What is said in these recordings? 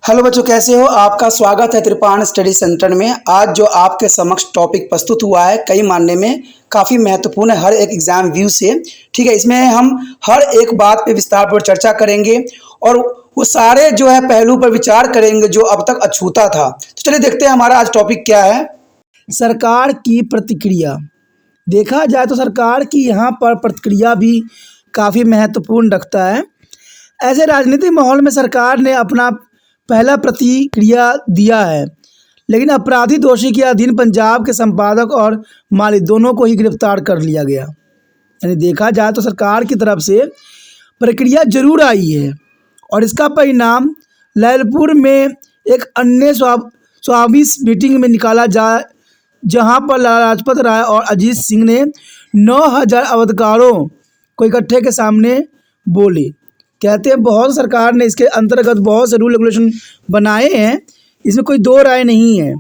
Hello बच्चों, कैसे हो? आपका स्वागत है त्रिपाण स्टडी सेंटर में। आज जो आपके समक्ष टॉपिक प्रस्तुत हुआ है कई मानने में काफ़ी महत्वपूर्ण है हर एक एग्जाम व्यू से। ठीक है, इसमें हम हर एक बात पे विस्तार पर चर्चा करेंगे और वो सारे जो है पहलू पर विचार करेंगे जो अब तक अछूता था। तो चलिए देखते हैं हमारा आज टॉपिक क्या है। सरकार की प्रतिक्रिया। देखा जाए तो सरकार की यहाँ पर प्रतिक्रिया भी काफ़ी महत्वपूर्ण रखता है। ऐसे राजनीतिक माहौल में सरकार ने अपना पहला प्रतिक्रिया दिया है, लेकिन अपराधी दोषी के अधीन पंजाब के संपादक और मालिक दोनों को ही गिरफ्तार कर लिया गया। यानी देखा जाए तो सरकार की तरफ से प्रक्रिया जरूर आई है और इसका परिणाम लैलपुर में एक अन्य स्वाभिस मीटिंग में निकाला जाए, जहां पर लाला लाजपत राय और अजीत सिंह ने 9,000 अवधकारों को इकट्ठे के सामने बोले। कहते हैं बहुत सरकार ने इसके अंतर्गत बहुत से रूल रेगुलेशन बनाए हैं, इसमें कोई दो राय नहीं है,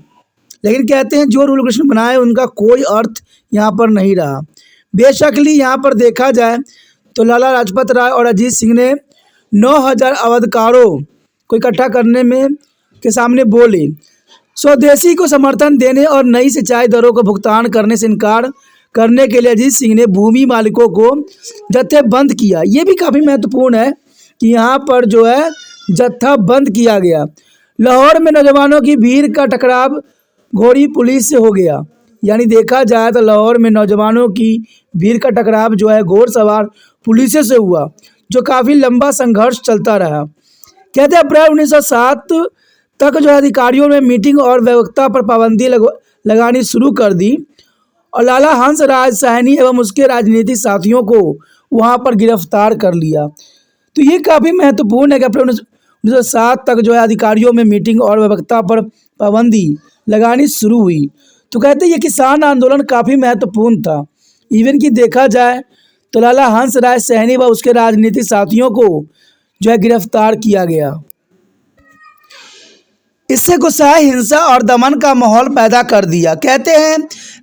लेकिन कहते हैं जो रूल रेगुलेशन बनाए उनका कोई अर्थ यहाँ पर नहीं रहा। बेशकली यहाँ पर देखा जाए तो लाला लाजपत राय और अजीत सिंह ने 9,000 अवधकारों को इकट्ठा करने में के सामने बोले। स्वदेशी को समर्थन देने और नई सिंचाई दरों को भुगतान करने से इनकार करने के लिए अजीत सिंह ने भूमि मालिकों को जत्थेबंद किया। ये भी काफ़ी महत्वपूर्ण है कि यहाँ पर जो है जत्था बंद किया गया। लाहौर में नौजवानों की भीड़ का टकराव घोड़ी पुलिस से हो गया। यानी देखा जाए तो लाहौर में नौजवानों की भीड़ का टकराव जो है घोड़सवार पुलिस से हुआ, जो काफ़ी लंबा संघर्ष चलता रहा। कहते हैं अप्रैल 1907 तक जो है अधिकारियों ने मीटिंग और व्यवस्था पर पाबंदी लगानी शुरू कर दी और लाला हंस राज साहनी एवं उसके राजनीतिक साथियों को वहाँ पर गिरफ्तार कर लिया। तो ये काफ़ी महत्वपूर्ण है कि अप्रैल 1907 तक जो है अधिकारियों में मीटिंग और व्यवस्था पर पाबंदी लगानी शुरू हुई। तो कहते हैं ये किसान आंदोलन काफ़ी महत्वपूर्ण था। इवन कि देखा जाए तो लाला हंस राज साहनी व उसके राजनीतिक साथियों को जो है गिरफ्तार किया गया। इससे गुस्साए हिंसा और दमन का माहौल पैदा कर दिया। कहते हैं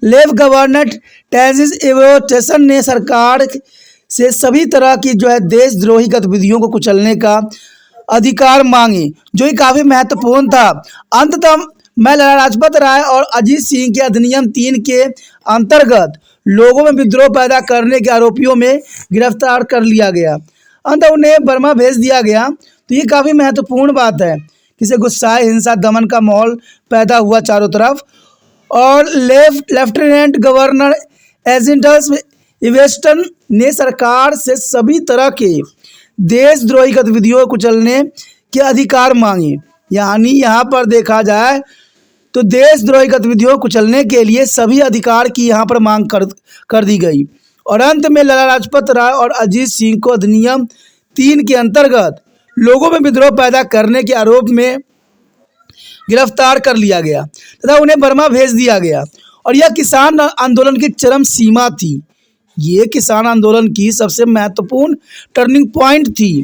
लेफ्ट गवर्नर टेनिस एवोटेशन ने सरकार से सभी तरह की जो है देशद्रोही गतिविधियों को कुचलने का अधिकार मांगे, जो कि काफ़ी महत्वपूर्ण था। अंततः मैं लाला लाजपत राय और अजीत सिंह के अधिनियम 3 के अंतर्गत लोगों में विद्रोह पैदा करने के आरोपियों में गिरफ्तार कर लिया गया। अंत उन्हें बर्मा भेज दिया गया। तो ये काफ़ी महत्वपूर्ण बात है, किसे गुस्साए हिंसा दमन का माहौल पैदा हुआ चारों तरफ। और लेफ्टिनेंट गवर्नर एजेंटस इवेस्टन ने सरकार से सभी तरह के देशद्रोही गतिविधियों को कुचलने के अधिकार मांगे। यानी यहाँ पर देखा जाए तो देशद्रोही गतिविधियों को कुचलने के लिए सभी अधिकार की यहाँ पर मांग कर दी गई। और अंत में लाला लाजपत राय और अजीत सिंह को अधिनियम 3 के अंतर्गत लोगों में विद्रोह पैदा करने के आरोप में गिरफ्तार कर लिया गया तथा उन्हें बर्मा भेज दिया गया। और यह किसान आंदोलन की चरम सीमा थी। ये किसान आंदोलन की सबसे महत्वपूर्ण टर्निंग पॉइंट थी।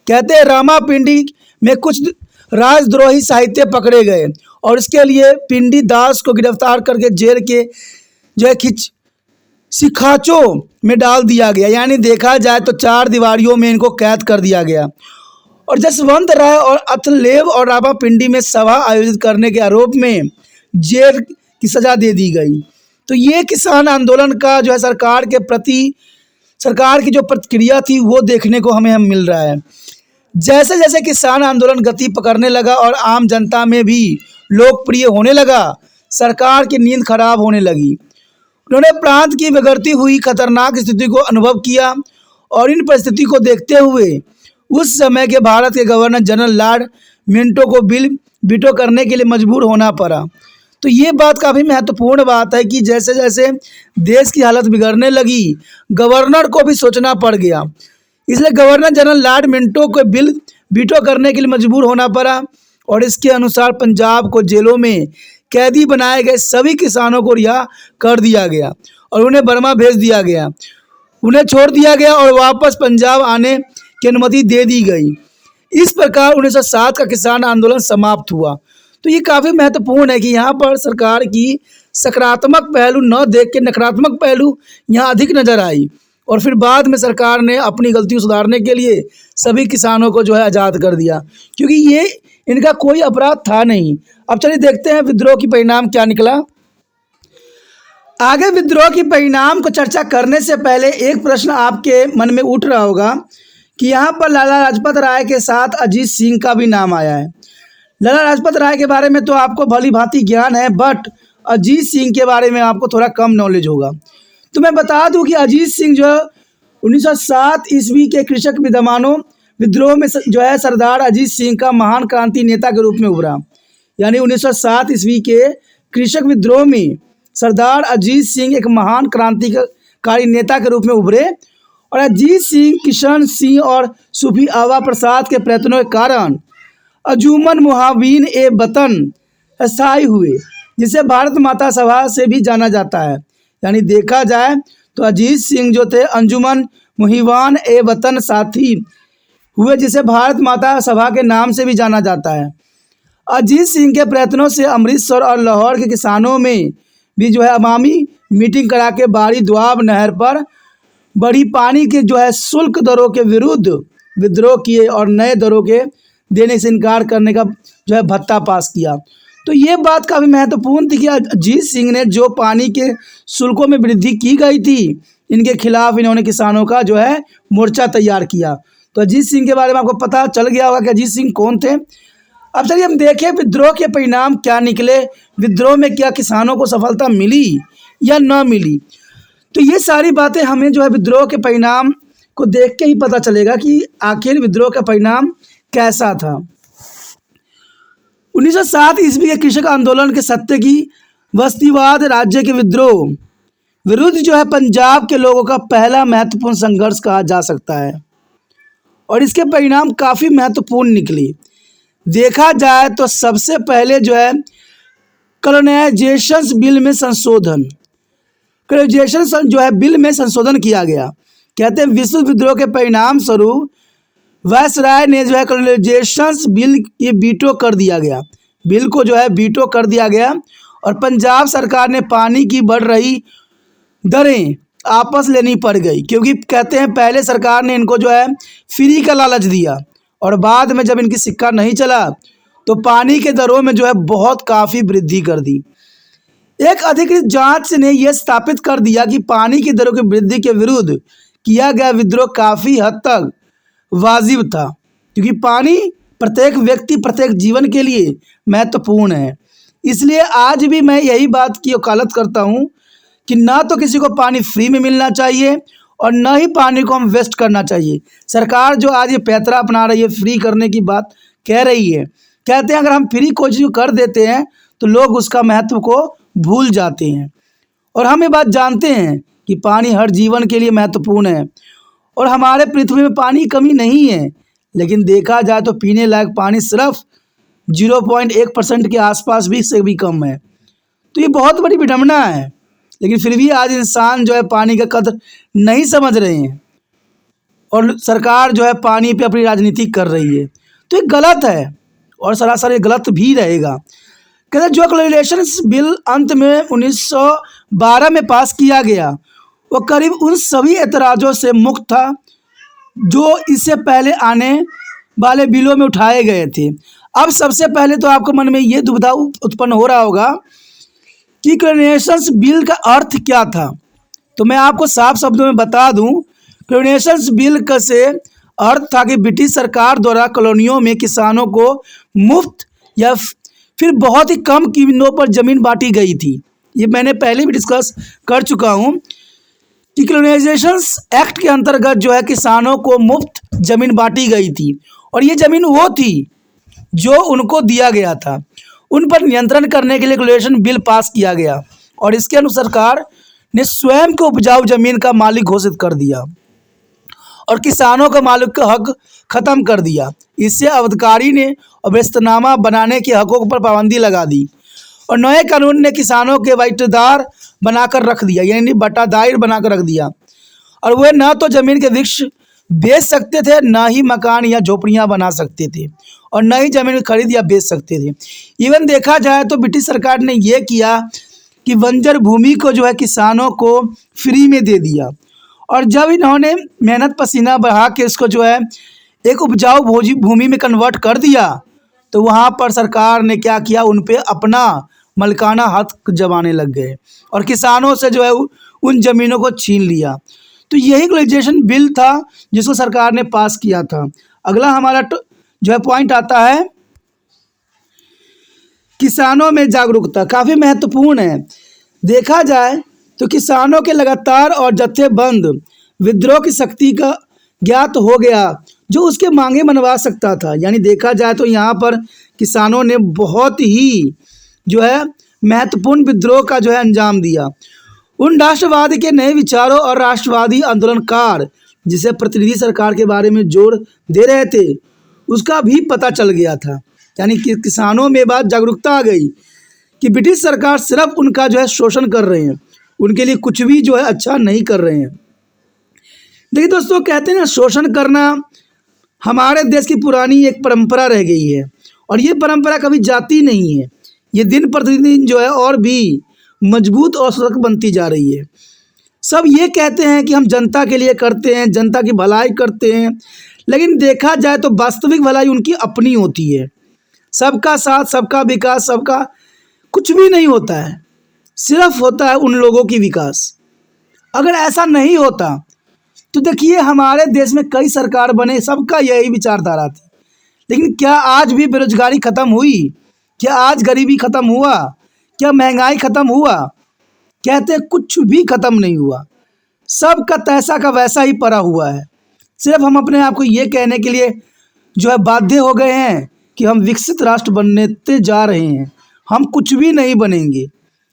कहते हैं रामापिंडी में कुछ राजद्रोही साहित्य पकड़े गए और इसके लिए पिंडी दास को गिरफ्तार करके जेल के जो है सिखाचों में डाल दिया गया। यानी देखा जाए तो 4 दीवारियों में इनको कैद कर दिया गया। और जसवंत राय और अथलेव और रामापिंडी में सभा आयोजित करने के आरोप में जेल की सजा दे दी गई। तो ये किसान आंदोलन का जो है सरकार के प्रति सरकार की जो प्रतिक्रिया थी वो देखने को हमें मिल रहा है। जैसे जैसे किसान आंदोलन गति पकड़ने लगा और आम जनता में भी लोकप्रिय होने लगा, सरकार की नींद खराब होने लगी। उन्होंने प्रांत की बिगड़ती हुई खतरनाक स्थिति को अनुभव किया और इन परिस्थिति को देखते हुए उस समय के भारत के गवर्नर जनरल लॉर्ड मिंटो को बिल वीटो करने के लिए मजबूर होना पड़ा। तो ये बात काफ़ी महत्वपूर्ण बात है कि जैसे जैसे देश की हालत बिगड़ने लगी, गवर्नर को भी सोचना पड़ गया। इसलिए गवर्नर जनरल लॉर्ड मिंटो को बिल वीटो करने के लिए मजबूर होना पड़ा और इसके अनुसार पंजाब को जेलों में कैदी बनाए गए सभी किसानों को रिहा कर दिया गया और उन्हें बर्मा भेज दिया गया। उन्हें छोड़ दिया गया और वापस पंजाब आने की अनुमति दे दी गई। इस प्रकार 1907 का किसान आंदोलन समाप्त हुआ। तो ये काफ़ी महत्वपूर्ण है कि यहाँ पर सरकार की सकारात्मक पहलू न देख के नकारात्मक पहलू यहाँ अधिक नज़र आई और फिर बाद में सरकार ने अपनी गलतियों सुधारने के लिए सभी किसानों को जो है आज़ाद कर दिया। क्योंकि ये इनका कोई अपराध था नहीं। अब चलिए देखते हैं विद्रोह की परिणाम क्या निकला। आगे विद्रोह की परिणाम को चर्चा करने से पहले एक प्रश्न आपके मन में उठ रहा होगा कि यहाँ पर लाला लाजपत राय के साथ अजीत सिंह का भी नाम आया है। लाला लाजपत राय के बारे में तो आपको भली भांति ज्ञान है, बट अजीत सिंह के बारे में आपको थोड़ा कम नॉलेज होगा। तो मैं बता दूं कि अजीत सिंह जो 1907 ईस्वी के कृषक विद्यमानों विद्रोह में जो है सरदार अजीत सिंह का महान क्रांति नेता के रूप में उभरा। यानी 1907 ईस्वी के कृषक विद्रोह में सरदार अजीत सिंह एक महान क्रांतिकारी नेता के रूप में उभरे और अजीत सिंह किशन सिंह और सूफी आवा प्रसाद के प्रयत्नों के कारण अंजुमन मुहाविन ए वतन स्थायी हुए, जिसे भारत माता सभा से भी जाना जाता है। यानी देखा जाए तो अजीत सिंह जो थे अंजुमन मुहिवान ए वतन साथी हुए, जिसे भारत माता सभा के नाम से भी जाना जाता है। अजीत सिंह के प्रयत्नों से अमृतसर और लाहौर के किसानों में भी जो है अवामी मीटिंग करा के बारी दुआब नहर पर बढ़ी पानी के जो है शुल्क दरों के विरुद्ध विद्रोह किए और नए दरों के देने से इनकार करने का जो है भत्ता पास किया। तो ये बात काफ़ी महत्वपूर्ण थी कि अजीत सिंह ने जो पानी के शुल्कों में वृद्धि की गई थी, इनके खिलाफ इन्होंने किसानों का जो है मोर्चा तैयार किया। तो अजीत सिंह के बारे में आपको पता चल गया होगा कि अजीत सिंह कौन थे। अब चलिए हम देखें विद्रोह के परिणाम क्या निकले, विद्रोह में क्या किसानों को सफलता मिली या न मिली। तो ये सारी बातें हमें जो है विद्रोह के परिणाम को देख के ही पता चलेगा कि आखिर विद्रोह का परिणाम कैसा था। 1907 ईस्वी के कृषक आंदोलन के सत्य की बस्तीवाद राज्य के विद्रोह विरुद्ध जो है पंजाब के लोगों का पहला महत्वपूर्ण संघर्ष कहा जा सकता है और इसके परिणाम काफ़ी महत्वपूर्ण निकले। देखा जाए तो सबसे पहले जो है कॉलोनाइजेशन बिल में संशोधन, कॉलोनाइजेशन जो है बिल में संशोधन किया गया। कहते हैं विश्व विद्रोह के परिणाम स्वरूप वायसराय ने जो है कॉलोनाइजेशन बिल ये वीटो कर दिया गया, बिल को जो है वीटो कर दिया गया और पंजाब सरकार ने पानी की बढ़ रही दरें आपस लेनी पड़ गई, क्योंकि कहते हैं पहले सरकार ने इनको जो है फ्री का लालच दिया और बाद में जब इनकी सिक्का नहीं चला तो पानी के दरों में जो है बहुत काफ़ी वृद्धि कर दी। एक अधिकृत जांच ने यह स्थापित कर दिया कि पानी की दरों की वृद्धि के विरुद्ध किया गया विद्रोह काफ़ी हद तक वाजिब था, क्योंकि पानी प्रत्येक व्यक्ति प्रत्येक जीवन के लिए महत्वपूर्ण है। इसलिए आज भी मैं यही बात की वकालत करता हूँ कि ना तो किसी को पानी फ्री में मिलना चाहिए और ना ही पानी को हम वेस्ट करना चाहिए। सरकार जो आज ये पैतरा अपना रही है, फ्री करने की बात कह रही है, कहते हैं अगर हम फ्री कोई चीज़ कर देते हैं तो लोग उसका महत्व को भूल जाते हैं। और हम ये बात जानते हैं कि पानी हर जीवन के लिए महत्वपूर्ण है और हमारे पृथ्वी में पानी कमी नहीं है, लेकिन देखा जाए तो पीने लायक पानी सिर्फ 0.1% के आसपास भी से भी कम है। तो ये बहुत बड़ी विडंबना है, लेकिन फिर भी आज इंसान जो है पानी का कदर नहीं समझ रहे हैं और सरकार जो है पानी पे अपनी राजनीति कर रही है। तो ये गलत है और सरासर ये गलत भी रहेगा। कहते हैं जो कॉलोनाइजेशन बिल अंत में 1912 में पास किया गया वो करीब उन सभी एतराज़ों से मुक्त था जो इससे पहले आने वाले बिलों में उठाए गए थे। अब सबसे पहले तो आपको मन में ये दुविधा उत्पन्न हो रहा होगा कि कॉलोनाइजेशन बिल का अर्थ क्या था। तो मैं आपको साफ शब्दों में बता दूं, कॉलोनाइजेशन बिल का से अर्थ था कि ब्रिटिश सरकार द्वारा कॉलोनियों में किसानों को मुफ्त या फिर बहुत ही कम कीमतों पर ज़मीन बांटी गई थी। ये मैंने पहले भी डिस्कस कर चुका हूँ कि कॉलोनाइजेशन एक्ट के अंतर्गत जो है किसानों को मुफ्त ज़मीन बांटी गई थी और ये ज़मीन वो थी जो उनको दिया गया था। उन पर नियंत्रण करने के लिए कॉलोनाइजेशन बिल पास किया गया और इसके अनुसार सरकार ने स्वयं को उपजाऊ ज़मीन का मालिक घोषित कर दिया और किसानों का मालिक का हक ख़त्म कर दिया। इससे अवधकारी ने अभ्यस्तनामा बनाने के हकों पर पाबंदी लगा दी और नए कानून ने किसानों के बटादार बनाकर रख दिया, यानी बटादार बनाकर रख दिया और वे न तो ज़मीन के वृक्ष बेच सकते थे, ना ही मकान या झोपड़ियाँ बना सकते थे और न ही ज़मीन खरीद या बेच सकते थे। इवन देखा जाए तो ब्रिटिश सरकार ने यह किया कि बंजर भूमि को जो है किसानों को फ्री में दे दिया और जब इन्होंने मेहनत पसीना बहा के इसको जो है एक उपजाऊ भूमि में कन्वर्ट कर दिया तो वहाँ पर सरकार ने क्या किया, उन पे अपना मलकाना हक जमाने लग गए और किसानों से जो है उन ज़मीनों को छीन लिया। तो यही ग्लोबलाइजेशन बिल था जिसको सरकार ने पास किया था। अगला हमारा जो है पॉइंट आता है किसानों में जागरूकता, काफ़ी महत्वपूर्ण है। देखा जाए तो किसानों के लगातार और जत्थेबंद विद्रोह की शक्ति का ज्ञात हो गया जो उसके मांगे मनवा सकता था। यानी देखा जाए तो यहाँ पर किसानों ने बहुत ही जो है महत्वपूर्ण विद्रोह का जो है अंजाम दिया। उन राष्ट्रवादी के नए विचारों और राष्ट्रवादी आंदोलनकार जिसे प्रतिनिधि सरकार के बारे में जोर दे रहे थे उसका भी पता चल गया था। यानी कि किसानों में बात जागरूकता आ गई कि ब्रिटिश सरकार सिर्फ उनका जो है शोषण कर रहे हैं, उनके लिए कुछ भी जो है अच्छा नहीं कर रहे हैं। देखिए दोस्तों, कहते हैं ना, शोषण करना हमारे देश की पुरानी एक परंपरा रह गई है और ये परंपरा कभी जाती नहीं है। ये दिन प्रतिदिन जो है और भी मजबूत और सशक्त बनती जा रही है। सब ये कहते हैं कि हम जनता के लिए करते हैं, जनता की भलाई करते हैं, लेकिन देखा जाए तो वास्तविक भलाई उनकी अपनी होती है। सबका साथ, सबका विकास, सबका कुछ भी नहीं होता है, सिर्फ होता है उन लोगों की विकास। अगर ऐसा नहीं होता तो देखिए हमारे देश में कई सरकार बने, सबका यही विचारधारा थी, लेकिन क्या आज भी बेरोजगारी खत्म हुई? क्या आज गरीबी खत्म हुआ? क्या महंगाई खत्म हुआ? कहते हैं कुछ भी खत्म नहीं हुआ, सबका तैसा का वैसा ही पड़ा हुआ है। सिर्फ हम अपने आप को ये कहने के लिए जो है बाध्य हो गए हैं कि हम विकसित राष्ट्र बनते जा रहे हैं, हम कुछ भी नहीं बनेंगे।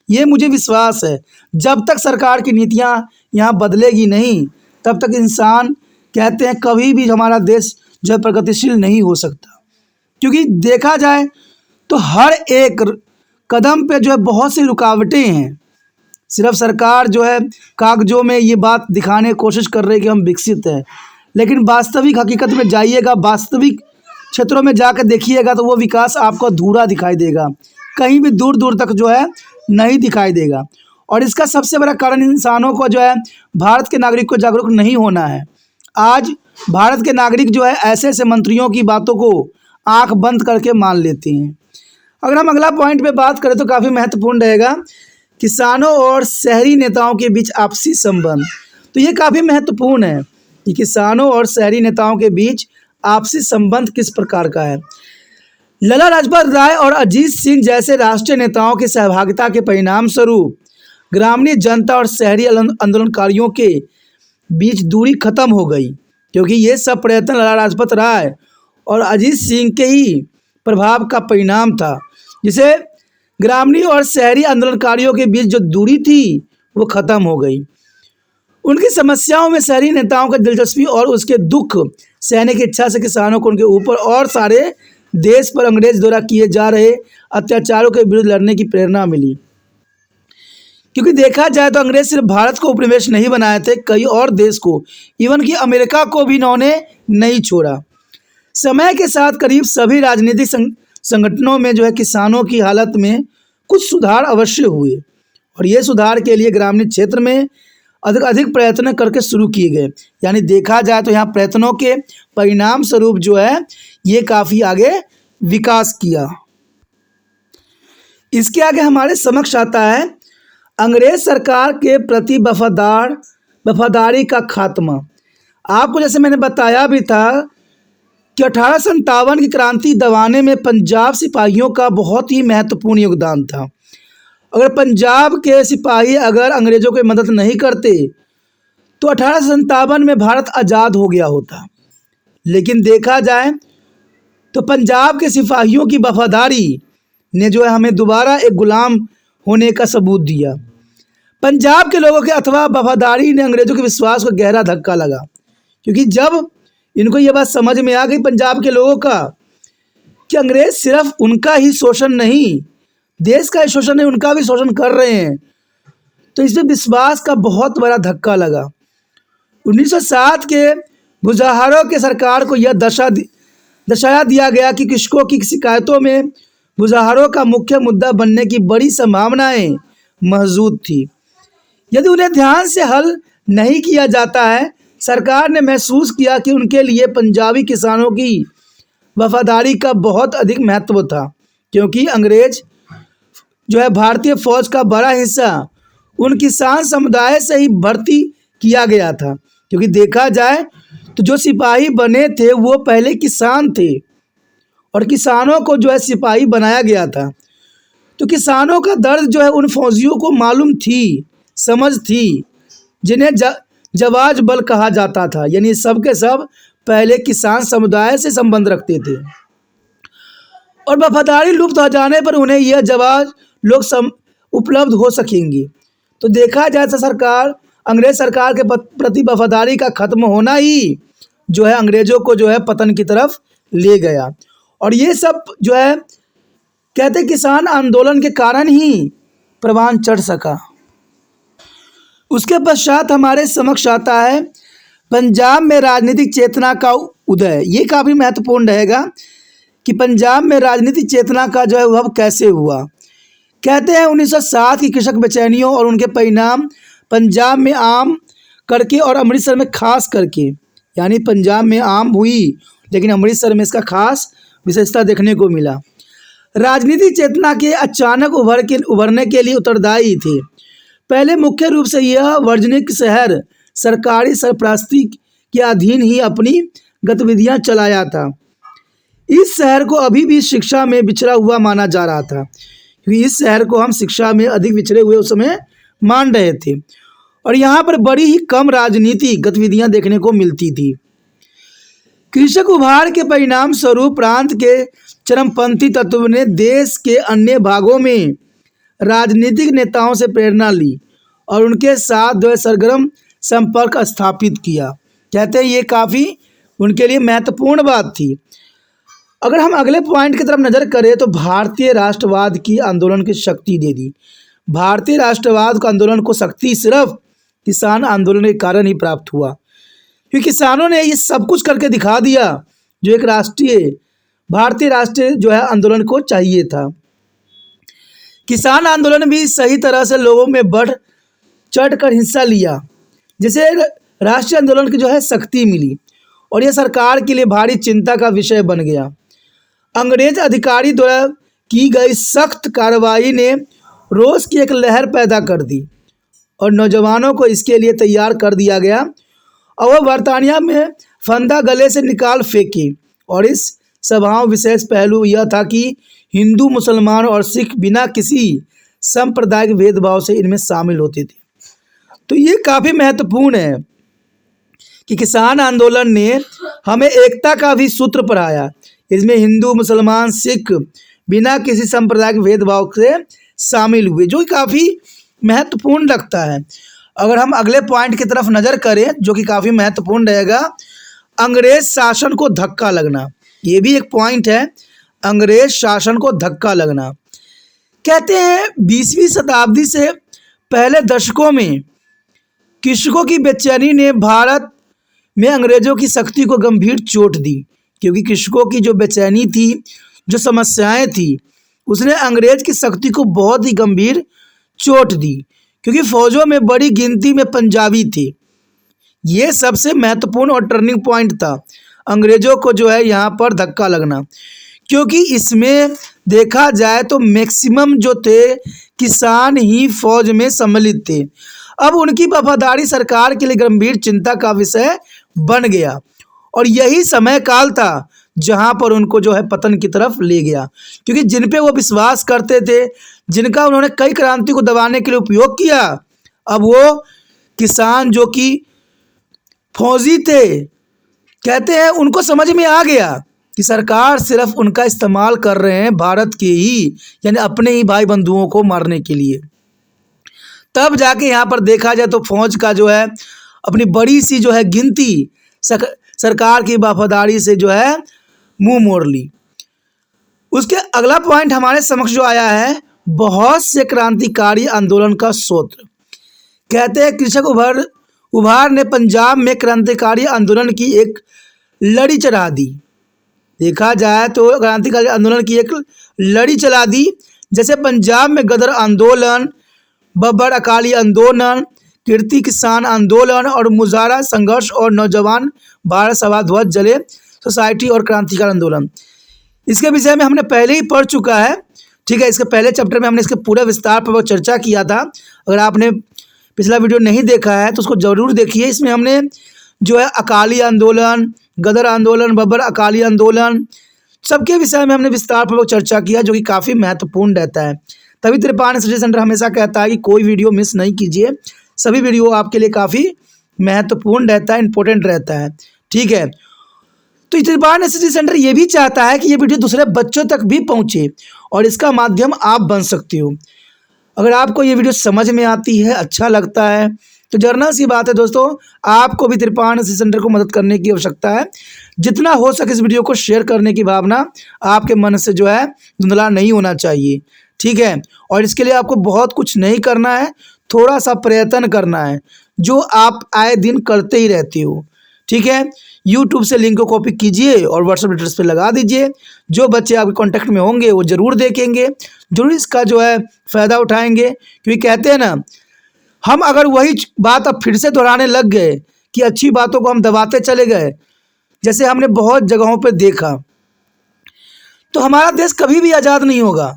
ये मुझे विश्वास है, जब तक सरकार की नीतियाँ यहाँ बदलेगी नहीं तब तक इंसान कहते हैं कभी भी हमारा देश जो है प्रगतिशील नहीं हो सकता। क्योंकि देखा जाए तो हर एक कदम पे जो है बहुत सी रुकावटें हैं। सिर्फ सरकार जो है कागजों में ये बात दिखाने की कोशिश कर रही है कि हम विकसित हैं, लेकिन वास्तविक हकीकत में जाइएगा, वास्तविक क्षेत्रों में जाकर देखिएगा तो वो विकास आपको अधूरा दिखाई देगा, कहीं भी दूर दूर तक जो है नहीं दिखाई देगा। और इसका सबसे बड़ा कारण इंसानों को जो है भारत के नागरिक को जागरूक नहीं होना है। आज भारत के नागरिक जो है ऐसे ऐसे मंत्रियों की बातों को आंख बंद करके मान लेते हैं। अगर हम अगला पॉइंट पे बात करें तो काफ़ी महत्वपूर्ण रहेगा किसानों और शहरी नेताओं के बीच आपसी संबंध। तो ये काफ़ी महत्वपूर्ण है कि किसानों और शहरी नेताओं के बीच आपसी संबंध किस प्रकार का है। लाला लाजपत राय और अजीत सिंह जैसे राष्ट्रीय नेताओं की सहभागिता के परिणाम स्वरूप ग्रामीण जनता और शहरी आंदोलनकारियों के बीच दूरी खत्म हो गई, क्योंकि ये सब प्रयत्न लाला लाजपत राय और अजीत सिंह के ही प्रभाव का परिणाम था, जिसे ग्रामीण और शहरी आंदोलनकारियों के बीच जो दूरी थी वो खत्म हो गई। उनकी समस्याओं में शहरी नेताओं का दिलचस्पी और उसके दुख सहने की इच्छा से किसानों को उनके ऊपर और सारे देश पर अंग्रेज द्वारा किए जा रहे अत्याचारों के विरुद्ध लड़ने की प्रेरणा मिली। क्योंकि देखा जाए तो अंग्रेज सिर्फ भारत को उपनिवेश नहीं बनाए थे, कई और देश को, इवन कि अमेरिका को भी इन्होंने नहीं छोड़ा। समय के साथ करीब सभी राजनीतिक संगठनों में जो है किसानों की हालत में कुछ सुधार अवश्य हुए और ये सुधार के लिए ग्रामीण क्षेत्र में अधिक प्रयत्न करके शुरू किए गए। यानी देखा जाए तो यहाँ प्रयत्नों के परिणाम स्वरूप जो है ये काफ़ी आगे विकास किया। इसके आगे हमारे समक्ष आता है अंग्रेज सरकार के प्रति वफादारी का खात्मा। आपको जैसे मैंने बताया भी था कि 1857 की क्रांति दबाने में पंजाब सिपाहियों का बहुत ही महत्वपूर्ण योगदान था। अगर पंजाब के सिपाही अगर अंग्रेज़ों की मदद नहीं करते तो 1857 में भारत आज़ाद हो गया होता। लेकिन देखा जाए तो पंजाब के सिपाहियों की वफादारी ने जो है हमें दोबारा एक गुलाम होने का सबूत दिया। पंजाब के लोगों के अथवा वफादारी ने अंग्रेज़ों के विश्वास को गहरा धक्का लगा, क्योंकि जब इनको ये बात समझ में आ गई पंजाब के लोगों का कि अंग्रेज़ सिर्फ उनका ही शोषण नहीं, देश का ही शोषण नहीं, उनका भी शोषण कर रहे हैं, तो इसमें विश्वास का बहुत बड़ा धक्का लगा। 1907 के मुजाहरों के सरकार को यह दर्शाया दिया गया कि कृषकों की शिकायतों में मुजाहरों का मुख्य मुद्दा बनने की बड़ी संभावनाएं मौजूद थी। यदि उन्हें ध्यान से हल नहीं किया जाता है, सरकार ने महसूस किया कि उनके लिए पंजाबी किसानों की वफादारी का बहुत अधिक महत्व था, क्योंकि अंग्रेज जो है भारतीय फौज का बड़ा हिस्सा उन किसान समुदाय से ही भर्ती किया गया था। क्योंकि देखा जाए तो जो सिपाही बने थे वो पहले किसान थे और किसानों को जो है सिपाही बनाया गया था। तो किसानों का दर्द जो है उन फौजियों को मालूम थी, समझ थी, जिन्हें जवाज बल कहा जाता था। यानी सब के सब पहले किसान समुदाय से संबंध रखते थे और वफादारी लुप्त हो जाने पर उन्हें यह जवाज लोग उपलब्ध हो सकेंगे। तो देखा जाए तो अंग्रेज सरकार के प्रति वफादारी का खत्म होना ही जो है अंग्रेजों को जो है पतन की तरफ ले गया। और ये सब जो है कहते किसान आंदोलन के कारण ही परवान चढ़ सका। उसके पश्चात हमारे समक्ष आता है पंजाब में राजनीतिक चेतना का उदय। ये काफ़ी महत्वपूर्ण रहेगा कि पंजाब में राजनीतिक चेतना का जो है उद्भव कैसे हुआ। कहते हैं 1907 की कृषक बेचैनियों और उनके परिणाम पंजाब में आम करके और अमृतसर में खास करके, यानी पंजाब में आम हुई लेकिन अमृतसर में इसका खास विशेषता देखने को मिला। राजनीतिक चेतना के अचानक उभरने के लिए उत्तरदायी थे। पहले मुख्य रूप से यह वाणिज्यिक शहर सरकारी सरपरस्ती के अधीन ही अपनी गतिविधियां चलाया था। इस शहर को अभी भी शिक्षा में पिछड़ा हुआ माना जा रहा था, क्योंकि इस शहर को हम शिक्षा में अधिक पिछड़े हुए उस समय मान रहे थे और यहाँ पर बड़ी ही कम राजनीतिक गतिविधियां देखने को मिलती थी। कृषक उभार के परिणाम स्वरूप प्रांत के चरमपंथी तत्व ने देश के अन्य भागों में राजनीतिक नेताओं से प्रेरणा ली और उनके साथ जो है सरगर्म संपर्क स्थापित किया। कहते हैं ये काफ़ी उनके लिए महत्वपूर्ण बात थी। अगर हम अगले पॉइंट की तरफ नज़र करें तो भारतीय राष्ट्रवाद की आंदोलन की शक्ति दे दी। भारतीय राष्ट्रवाद का आंदोलन को शक्ति सिर्फ किसान आंदोलन के कारण ही प्राप्त हुआ, क्योंकि किसानों ने ये सब कुछ करके दिखा दिया जो एक भारतीय राष्ट्रीय जो है आंदोलन को चाहिए था। किसान आंदोलन भी सही तरह से लोगों में बढ़ चढ़ कर हिस्सा लिया, जिसे राष्ट्रीय आंदोलन की जो है शक्ति मिली और यह सरकार के लिए भारी चिंता का विषय बन गया। अंग्रेज अधिकारी द्वारा की गई सख्त कार्रवाई ने रोष की एक लहर पैदा कर दी और नौजवानों को इसके लिए तैयार कर दिया गया और वह बरतानिया में फंदा गले से निकाल फेंके। और इस सभाओं विशेष पहलू यह था कि हिंदू, मुसलमान और सिख बिना किसी सांप्रदायिक भेदभाव से इनमें शामिल होते थे। तो ये काफ़ी महत्वपूर्ण है कि किसान आंदोलन ने हमें एकता का भी सूत्र पढ़ाया। इसमें हिंदू, मुसलमान, सिख बिना किसी सांप्रदायिक भेदभाव से शामिल हुए, जो काफ़ी महत्वपूर्ण लगता है। अगर हम अगले पॉइंट की तरफ नज़र करें जो कि काफ़ी महत्वपूर्ण रहेगा, अंग्रेज शासन को धक्का लगना। ये भी एक पॉइंट है, अंग्रेज शासन को धक्का लगना। कहते हैं 20वीं शताब्दी से पहले दशकों में कृषकों की बेचैनी ने भारत में अंग्रेजों की शक्ति को गंभीर चोट दी, क्योंकि कृषकों की जो बेचैनी थी, जो समस्याएं थी, उसने अंग्रेज की शक्ति को बहुत ही गंभीर चोट दी, क्योंकि फौजों में बड़ी गिनती में पंजाबी थे। ये सबसे महत्वपूर्ण और टर्निंग पॉइंट था अंग्रेजों को जो है यहाँ पर धक्का लगना, क्योंकि इसमें देखा जाए तो मैक्सिमम जो थे किसान ही फौज में सम्मिलित थे। अब उनकी वफादारी सरकार के लिए गंभीर चिंता का विषय बन गया और यही समय काल था जहां पर उनको जो है पतन की तरफ ले गया, क्योंकि जिन पे वो विश्वास करते थे, जिनका उन्होंने कई क्रांति को दबाने के लिए उपयोग किया, अब वो किसान जो कि फौजी थे, कहते हैं उनको समझ में आ गया कि सरकार सिर्फ उनका इस्तेमाल कर रहे हैं भारत के ही, यानी अपने ही भाई बंधुओं को मारने के लिए। तब जाके यहाँ पर देखा जाए तो फौज का जो है अपनी बड़ी सी जो है गिनती सरकार की वफादारी से जो है मुंह मोड़ ली। उसके अगला पॉइंट हमारे समक्ष जो आया है, बहुत से क्रांतिकारी आंदोलन का सूत्र। कहते हैं कृषक उभार ने पंजाब में क्रांतिकारी आंदोलन की एक लड़ी चढ़ा दी। देखा जाए तो क्रांतिकारी आंदोलन की एक लड़ी चला दी, जैसे पंजाब में गदर आंदोलन, बब्बर अकाली आंदोलन, कीर्ति किसान आंदोलन और मुजाहरा संघर्ष और नौजवान भारत सभा ध्वज जले सोसाइटी और क्रांतिकारी आंदोलन। इसके विषय में हमने पहले ही पढ़ चुका है, ठीक है। इसके पहले चैप्टर में हमने इसके पूरा विस्तार पूर्वक चर्चा किया था। अगर आपने पिछला वीडियो नहीं देखा है तो उसको ज़रूर देखिए। इसमें हमने जो है अकाली आंदोलन, गदर आंदोलन, बब्बर अकाली आंदोलन, सबके विषय में हमने विस्तार पूर्वक चर्चा किया, जो कि काफ़ी महत्वपूर्ण रहता है। तभी त्रिपाठी स्टडी सेंटर हमेशा कहता है कि कोई वीडियो मिस नहीं कीजिए, सभी वीडियो आपके लिए काफ़ी महत्वपूर्ण रहता है, इंपॉर्टेंट रहता है, ठीक है। तो त्रिपाठी स्टडी सेंटर ये भी चाहता है कि ये वीडियो दूसरे बच्चों तक भी पहुँचे और इसका माध्यम आप बन सकते हो। अगर आपको ये वीडियो समझ में आती है, अच्छा लगता है, तो जर्नल सी बात है दोस्तों, आपको भी त्रिपाठी स्टडी सेंटर को मदद करने की आवश्यकता है। जितना हो सके इस वीडियो को शेयर करने की भावना आपके मन से जो है धुंधला नहीं होना चाहिए, ठीक है। और इसके लिए आपको बहुत कुछ नहीं करना है, थोड़ा सा प्रयत्न करना है, जो आप आए दिन करते ही रहते हो, ठीक है। यूट्यूब से लिंक को कॉपी कीजिए और व्हाट्सएप एड्रेस पे लगा दीजिए। जो बच्चे आपके कांटेक्ट में होंगे वो ज़रूर देखेंगे, जरूर इसका जो है फ़ायदा उठाएंगे। क्योंकि कहते हैं ना, हम अगर वही बात अब फिर से दोहराने लग गए कि अच्छी बातों को हम दबाते चले गए, जैसे हमने बहुत जगहों पे देखा, तो हमारा देश कभी भी आज़ाद नहीं होगा।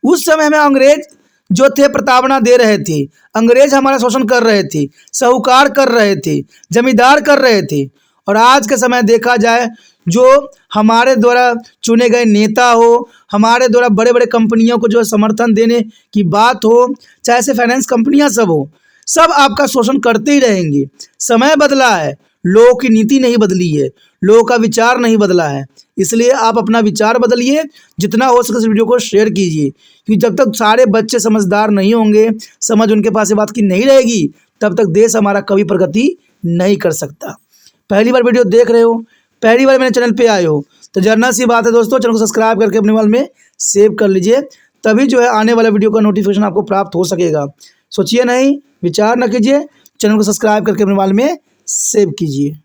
उस समय में अंग्रेज जो थे प्रताड़ना दे रहे थे, अंग्रेज हमारा शोषण कर रहे थे, साहूकार कर रहे थे, जमींदार कर रहे थे। और आज के समय देखा जाए, जो हमारे द्वारा चुने गए नेता हो, हमारे द्वारा बड़े बड़े कंपनियों को जो समर्थन देने की बात हो, चाहे से फाइनेंस कंपनियां सब हो, सब आपका शोषण करते ही रहेंगे। समय बदला है, लोगों की नीति नहीं बदली है, लोगों का विचार नहीं बदला है। इसलिए आप अपना विचार बदलिए, जितना हो सके इस वीडियो को शेयर कीजिए। क्योंकि जब तक सारे बच्चे समझदार नहीं होंगे, समझ उनके पास ये बात की नहीं रहेगी, तब तक देश हमारा कभी प्रगति नहीं कर सकता। पहली बार वीडियो देख रहे हो, पहली बार मेरे चैनल पे आए हो, तो जर्नल सी बात है दोस्तों, चैनल को सब्सक्राइब करके अपने मोबाइल में सेव कर लीजिए, तभी जो है आने वाला वीडियो का नोटिफिकेशन आपको प्राप्त हो सकेगा। सोचिए नहीं, विचार न कीजिए, चैनल को सब्सक्राइब करके अपने मोबाइल में सेव कीजिए।